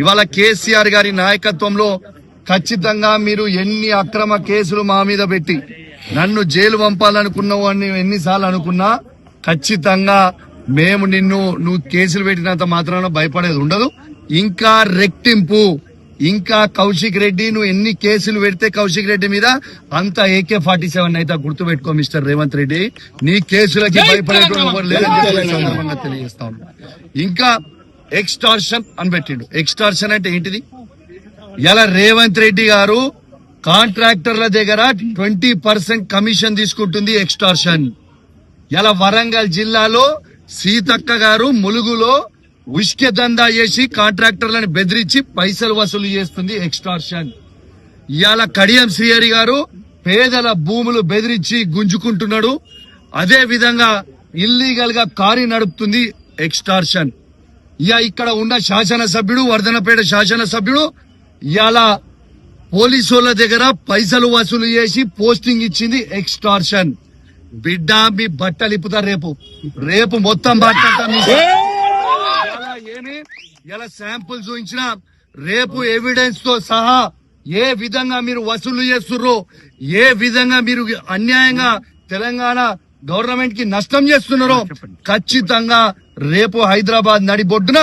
ఇవాళ కేసీఆర్ గారి నాయకత్వంలో ఖచ్చితంగా మీరు ఎన్ని అక్రమ కేసులు మా మీద పెట్టి నన్ను జైలు పంపాలనుకున్నావు అని ఎన్నిసార్లు అనుకున్నా ఖచ్చితంగా మేము నువ్వు కేసులు పెట్టినంత మాత్రాన భయపడేది ఉండదు. ఇంకా రెట్టింపు, ఇంకా కౌశిక్ రెడ్డి నువ్వు ఎన్ని కేసులు పెడితే కౌశిక్ రెడ్డి మీద అంత AK-47 అయితే గుర్తుపెట్టుకో మిస్టర్ రేవంత్ రెడ్డి. నీ కేసులకి భయపడేటువంటి ఎవరు లేదని సందర్భంగా తెలియజేస్తా ఉన్నా. ఇంకా ఎక్స్టార్షన్ అని పెట్టిండు. ఎక్స్టార్షన్ అంటే ఏంటిది? ఇలా రేవంత్ రెడ్డి గారు కాంట్రాక్టర్ల దగ్గర 20% కమిషన్ తీసుకుంటుంది. ఎక్స్టార్షన్. ఇలా వరంగల్ జిల్లాలో సీతక్క గారు ములుగులో ఉష్కె దందా చేసి కాంట్రాక్టర్లను బెదిరించి పైసలు వసూలు చేస్తుంది. ఎక్స్టార్షన్. ఇవాళ కడియం శ్రీహరి గారు పేదల భూములు బెదిరించి గుంజుకుంటున్నాడు. అదే విధంగా ఇల్లీగల్ గా కారు నడుపుతుంది. ఎక్స్టార్షన్. ఇక్కడ ఉన్న శాసనసభ్యుడు, వర్ధనపేట శాసనసభ్యుడు ఇవాళ పోలీసుల దగ్గర పైసలు వసూలు చేసి పోస్టింగ్ ఇచ్చింది. ఎక్స్టార్షన్. బిడ్డ మీ బట్టలు ఇప్పుతారు రేపు మొత్తం బట్ట ఇలా శాంపుల్ చూపించిన రేపు ఎవిడెన్స్ తో సహా ఏ విధంగా మీరు వసూలు చేస్తుర్రో, ఏ విధంగా మీరు అన్యాయంగా తెలంగాణ గవర్నమెంట్ కి నష్టం చేస్తున్నారో ఖచ్చితంగా రేపు హైదరాబాద్ నడిబొడ్డున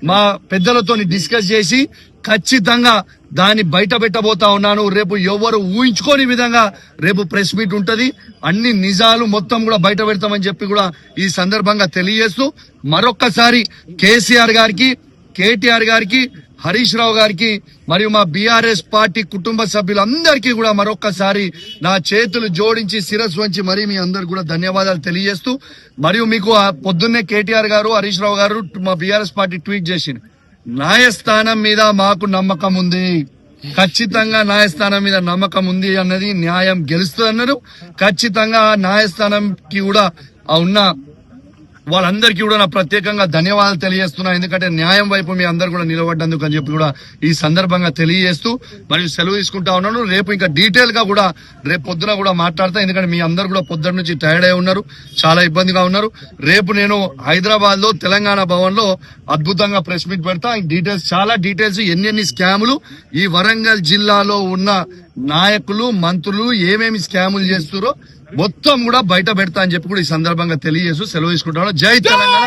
మా పెద్దలతోని డిస్కస్ చేసి ఖచ్చితంగా దాన్ని బయట పెట్టబోతా ఉన్నాను. రేపు ఎవరు ఊహించుకోని విధంగా రేపు ప్రెస్ మీట్ ఉంటది. అన్ని నిజాలు మొత్తం కూడా బయట పెడతామని చెప్పి కూడా ఈ సందర్భంగా తెలియజేస్తూ మరొక్కసారి కేసీఆర్ గారికి, కేటీఆర్ గారికి, హరీష్ రావు గారికి మరియు మా బీఆర్ఎస్ పార్టీ కుటుంబ సభ్యులందరికీ కూడా మరొక్కసారి నా చేతులు జోడించి శిరస్సు వంచి మరీ మీ అందరు కూడా ధన్యవాదాలు తెలియజేస్తూ, మరియు మీకు పొద్దున్నే కేటీఆర్ గారు, హరీష్ రావు గారు మా బీఆర్ఎస్ పార్టీ ట్వీట్ చేసింది. న్యాయస్థానం మీద మాకు నమ్మకం ఉంది, ఖచ్చితంగా న్యాయస్థానం మీద నమ్మకం ఉంది అన్నది, న్యాయం గెలుస్తుంది అన్నారు. ఖచ్చితంగా న్యాయస్థానంకి కూడా ఉన్న వాళ్ళందరికీ కూడా నా ప్రత్యేకంగా ధన్యవాదాలు తెలియజేస్తున్నా. ఎందుకంటే న్యాయం వైపు మీ అందరు కూడా నిలబడ్డందుకు అని చెప్పి కూడా ఈ సందర్భంగా తెలియజేస్తూ మరియు సెలవు తీసుకుంటా ఉన్నాను. రేపు ఇంకా డీటెయిల్ గా కూడా రేపు పొద్దున కూడా మాట్లాడతా. ఎందుకంటే మీ అందరు కూడా పొద్దున్న నుంచి టైర్డ్ అయి ఉన్నారు, చాలా ఇబ్బందిగా ఉన్నారు. రేపు నేను హైదరాబాద్ లో తెలంగాణ భవన్ లో అద్భుతంగా ప్రెస్ మీట్ పెడతా. డీటెయిల్స్, చాలా డీటెయిల్స్, ఎన్ని స్కాములు ఈ వరంగల్ జిల్లాలో ఉన్న నాయకులు, మంత్రులు ఏమేమి స్కాములు చేస్తారో మొత్తం కూడా బయట పెడతా అని చెప్పి కూడా ఈ సందర్భంగా తెలియజేస్తూ సెలవు తీసుకుంటాను. జై తెలంగాణ.